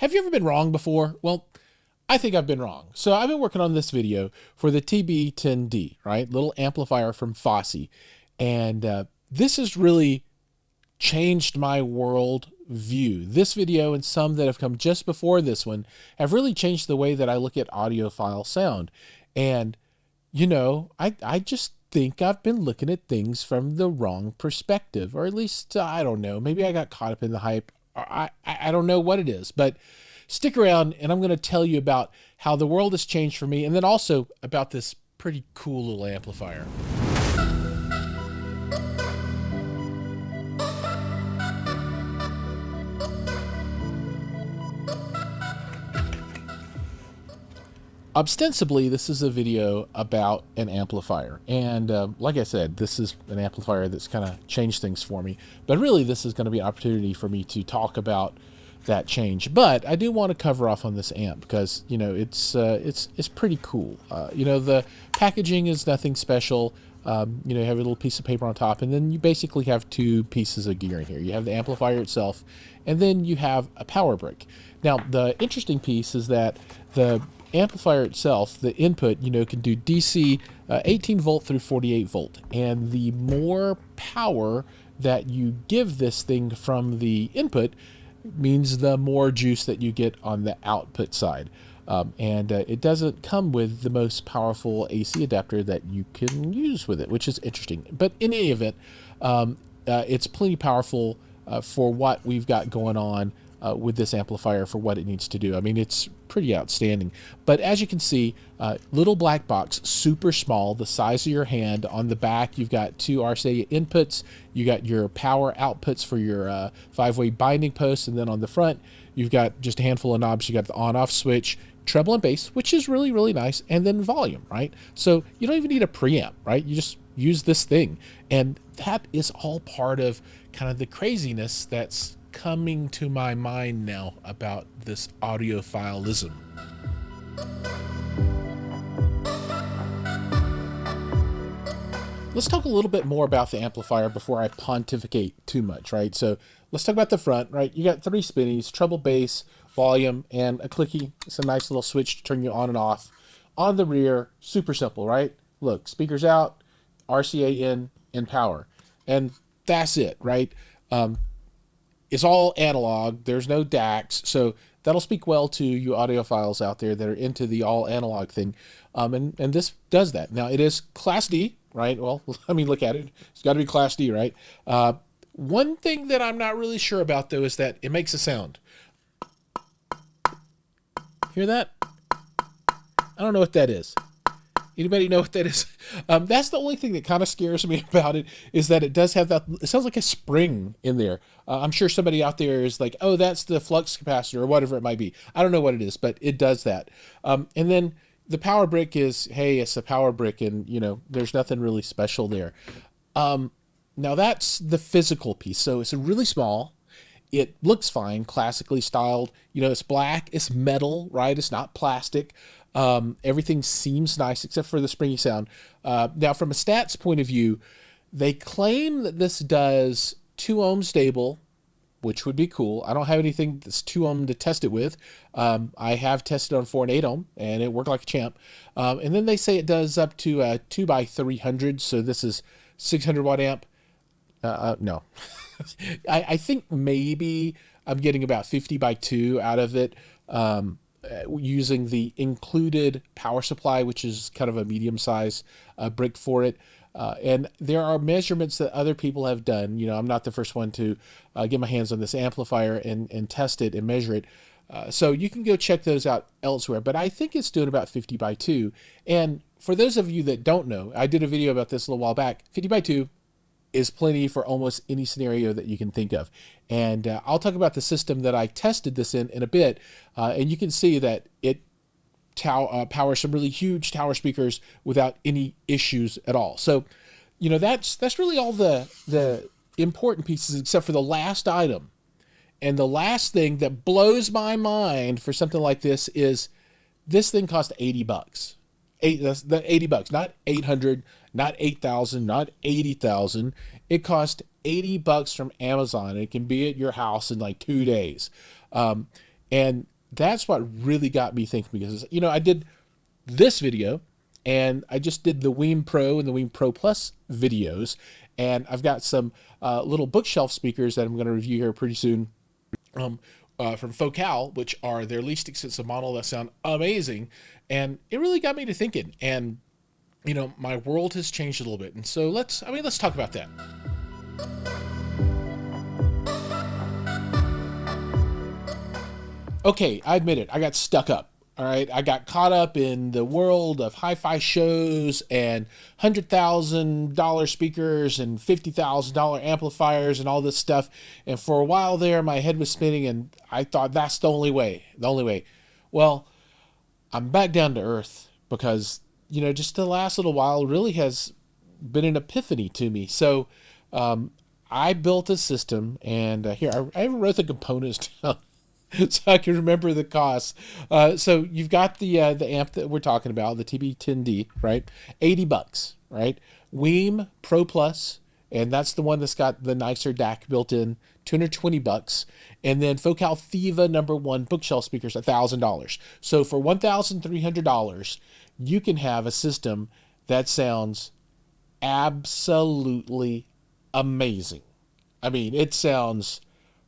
Have you ever been wrong before? Well, I think I've been wrong. So I've been working on this video for the TB10D, right? Little amplifier from FOSI. And this has really changed my world view. This video and some that have come just before this one have really changed the way that I look at audiophile sound. And, you know, I just think I've been looking at things from the wrong perspective, or at least, I don't know, maybe I got caught up in the hype. I don't know what it is, but stick around and I'm going to tell you about how the world has changed for me, and then also about this pretty cool little amplifier. Ostensibly, this is a video about an amplifier. And like I said, this is an amplifier that's kind of changed things for me. But really, this is going to be an opportunity for me to talk about that change. But I do want to cover off on this amp because, you know, it's pretty cool. You know, the packaging is nothing special. You know, you have a little piece of paper on top, and then you basically have two pieces of gear in here. You have the amplifier itself, and then you have a power brick. Now, the interesting piece is that the amplifier itself, the input, you know, can do DC 18 volt through 48 volt. And the more power that you give this thing from the input means the more juice that you get on the output side. It doesn't come with the most powerful AC adapter that you can use with it, which is interesting. But in any event, it's plenty powerful for what we've got going on with this amplifier for what it needs to do. I mean, it's pretty outstanding. But as you can see, little black box, super small, the size of your hand. On the back, you've got two RCA inputs. You got your power outputs for your 5-way binding posts. And then on the front, you've got just a handful of knobs. You got the on-off switch, treble and bass, which is really, really nice. And then volume, right? So you don't even need a preamp, right? You just use this thing. And that is all part of kind of the craziness that's coming to my mind now about this audiophilism. Let's talk a little bit more about the amplifier before I pontificate too much, right? So let's talk about the front, right? You got 3 spinnies, treble, bass, volume, and a clicky. It's a nice little switch to turn you on and off. On the rear, super simple, right? Look, speakers out, RCA in, and power. And that's it, right? It's all analog. There's no DACs. So that'll speak well to you audiophiles out there that are into the all analog thing. And this does that. Now, it is Class D, right? Well, I mean, look at it. It's got to be Class D, right? One thing that I'm not really sure about, though, is that it makes a sound. Hear that? I don't know what that is. Anybody know what that is? That's the only thing that kind of scares me about it, is that it does have that, it sounds like a spring in there. I'm sure somebody out there is like, oh, that's the flux capacitor or whatever it might be. I don't know what it is, but it does that. And then the power brick is, hey, it's a power brick, and, you know, there's nothing really special there. Now that's the physical piece. So it's really small. It looks fine, classically styled. You know, it's black, it's metal, right? It's not plastic. Everything seems nice except for the springy sound. Now, from a stats point of view, they claim that this does 2 ohm stable, which would be cool. I don't have anything that's 2 ohm to test it with. I have tested on 4 and 8 ohm, and it worked like a champ. And then they say it does up to 2 by 300, so this is 600 watt amp. No. I think maybe I'm getting about 50 by 2 out of it, using the included power supply, which is kind of a medium size brick for it. And there are measurements that other people have done. You know, I'm not the first one to get my hands on this amplifier and test it and measure it. So you can go check those out elsewhere, but I think it's doing about 50 by 2. And for those of you that don't know, I did a video about this a little while back. 50 by 2 is plenty for almost any scenario that you can think of. And I'll talk about the system that I tested this in a bit. And you can see that it powers some really huge tower speakers without any issues at all. So, you know, that's really all the important pieces, except for the last item. And the last thing that blows my mind for something like this is this thing cost $80. That's the $80, not 800, not 8,000, not 80,000. It cost $80 from Amazon. It can be at your house in like 2 days. And that's what really got me thinking, because, you know, I did this video and I just did the Weem Pro and the Weem Pro Plus videos. And I've got some little bookshelf speakers that I'm going to review here pretty soon from Focal, which are their least expensive model that sound amazing. And it really got me to thinking. And, you know, my world has changed a little bit. And so let's talk about that. Okay, I admit it. I got stuck up. All right, I got caught up in the world of hi-fi shows and $100,000 speakers and $50,000 amplifiers and all this stuff. And for a while there, my head was spinning, and I thought that's the only way. The only way. Well, I'm back down to earth, because, you know, just the last little while really has been an epiphany to me. So I built a system, and here I even wrote the components down so I can remember the costs. So you've got the amp that we're talking about, the TB10D, right? $80, right? Weem Pro Plus, and that's the one that's got the nicer DAC built in, $220. And then Focal Thiva #1 bookshelf speakers, $1,000. So for $1,300, you can have a system that sounds absolutely amazing. I mean, it sounds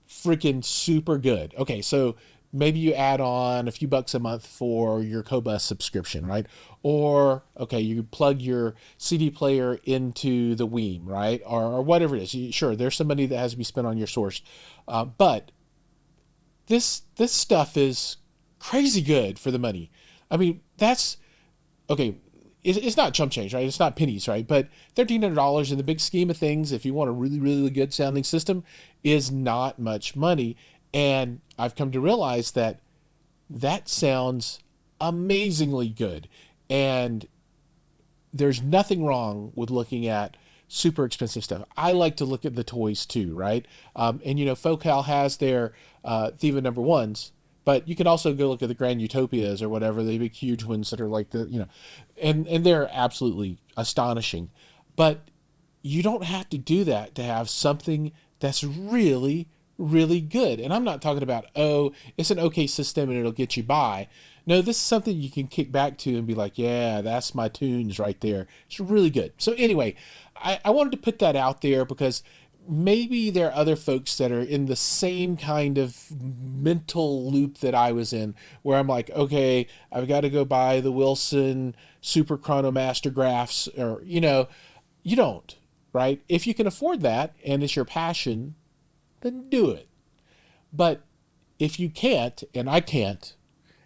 freaking super good. Okay, so maybe you add on a few bucks a month for your Cobus subscription, right? Or, okay, you plug your CD player into the Weem, right? Or whatever it is. Sure, there's some money that has to be spent on your source. But this stuff is crazy good for the money. I mean, that's, okay, it's not chump change, right? It's not pennies, right? But $1,300 in the big scheme of things, if you want a really, really good sounding system, is not much money. And I've come to realize that that sounds amazingly good. And there's nothing wrong with looking at super expensive stuff. I like to look at the toys too, right? And, you know, Focal has their Thiva #1s, but you can also go look at the Grand Utopias or whatever, the big huge ones that are like the, you know, and they're absolutely astonishing. But you don't have to do that to have something that's really, really good. And I'm not talking about, oh, it's an okay system and it'll get you by. No, this is something you can kick back to and be like, yeah, that's my tunes right there. It's really good. So anyway, I wanted to put that out there, because maybe there are other folks that are in the same kind of mental loop that I was in, where I'm like, okay, I've got to go buy the Wilson Super Chronomaster graphs, or, you know, you don't, right? If you can afford that and it's your passion, then do it. But if you can't, and I can't,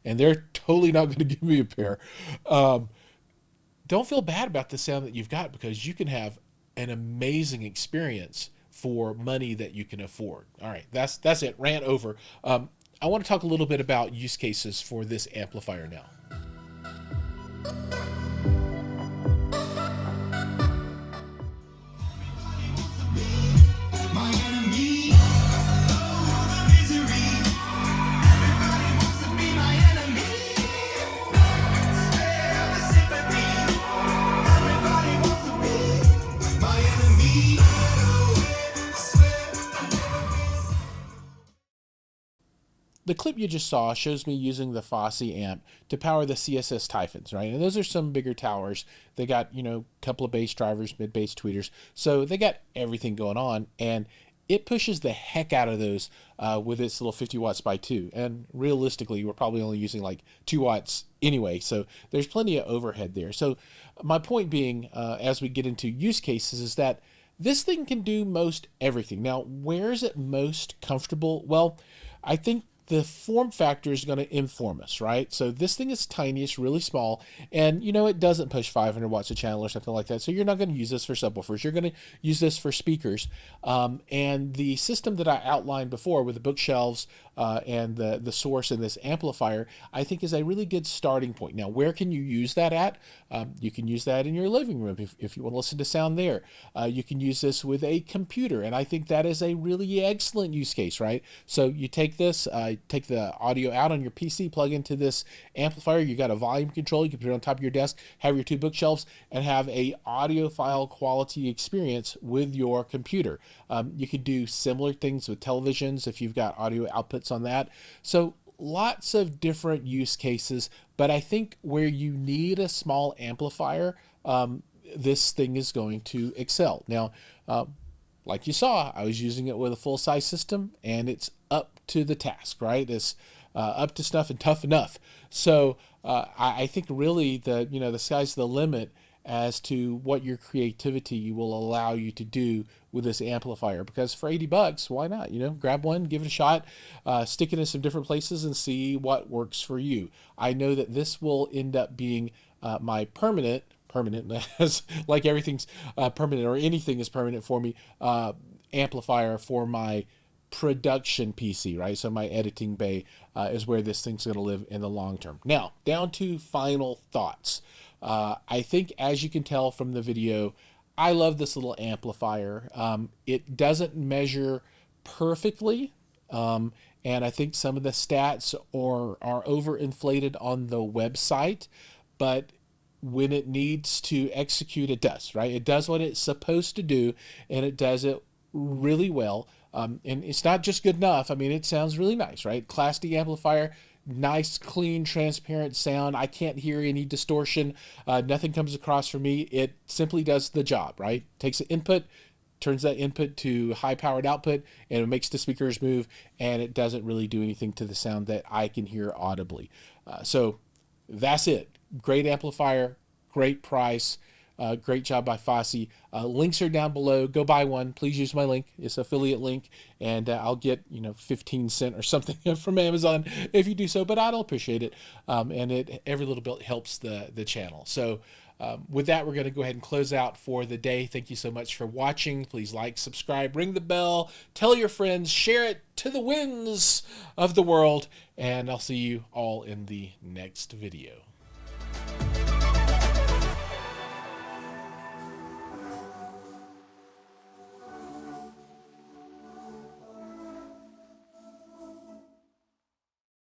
and they're totally not going to give me a pair, don't feel bad about the sound that you've got, because you can have an amazing experience for money that you can afford. All right, that's it. Rant over. I want to talk a little bit about use cases for this amplifier now. The clip you just saw shows me using the FOSI amp to power the CSS Typhons, right? And those are some bigger towers. They got, you know, a couple of bass drivers, mid-bass tweeters. So they got everything going on, and it pushes the heck out of those with its little 50 watts by 2. And realistically, we're probably only using like 2 watts anyway. So there's plenty of overhead there. So my point being, as we get into use cases, is that this thing can do most everything. Now, where is it most comfortable? Well, I think the form factor is going to inform us, right? So this thing is tiny, it's really small, and, you know, it doesn't push 500 watts a channel or something like that. So you're not going to use this for subwoofers. You're going to use this for speakers. And the system that I outlined before with the bookshelves and the source and this amplifier, I think is a really good starting point. Now, where can you use that at? You can use that in your living room if you want to listen to sound there. You can use this with a computer, and I think that is a really excellent use case, right? So you take this, take the audio out on your PC, plug into this amplifier. You got a volume control. You can put it on top of your desk, have your 2 bookshelves, and have a audiophile quality experience with your computer. You can do similar things with televisions if you've got audio outputs on that. So lots of different use cases, but I think where you need a small amplifier, this thing is going to excel. Now, like you saw, I was using it with a full-size system, and it's up to the task, right? It's up to snuff and tough enough. So I think really the sky's the limit as to what your creativity will allow you to do with this amplifier. Because for $80, why not? Grab one, give it a shot, stick it in some different places, and see what works for you. I know that this will end up being my permanent, as like everything's permanent, or anything is permanent for me, amplifier for my production PC, right? So my editing bay is where this thing's going to live in the long term. Now, down to final thoughts. I think, as you can tell from the video, I love this little amplifier. It doesn't measure perfectly, and I think some of the stats are overinflated on the website, but when it needs to execute, it does, right? It does what it's supposed to do, and it does it really well. And it's not just good enough. I mean, it sounds really nice, right? Class D amplifier, nice, clean, transparent sound. I can't hear any distortion. Nothing comes across for me. It simply does the job, right? Takes an input, turns that input to high-powered output, and it makes the speakers move, and it doesn't really do anything to the sound that I can hear audibly. So that's it. Great amplifier, great price, great job by FOSI. Links are down below. Go buy one. Please use my link. It's an affiliate link, and I'll get 15 cents or something from Amazon if you do so, but I'd appreciate it. And every little bit helps the channel. So with that, we're going to go ahead and close out for the day. Thank you so much for watching. Please like, subscribe, ring the bell, tell your friends, share it to the winds of the world, and I'll see you all in the next video.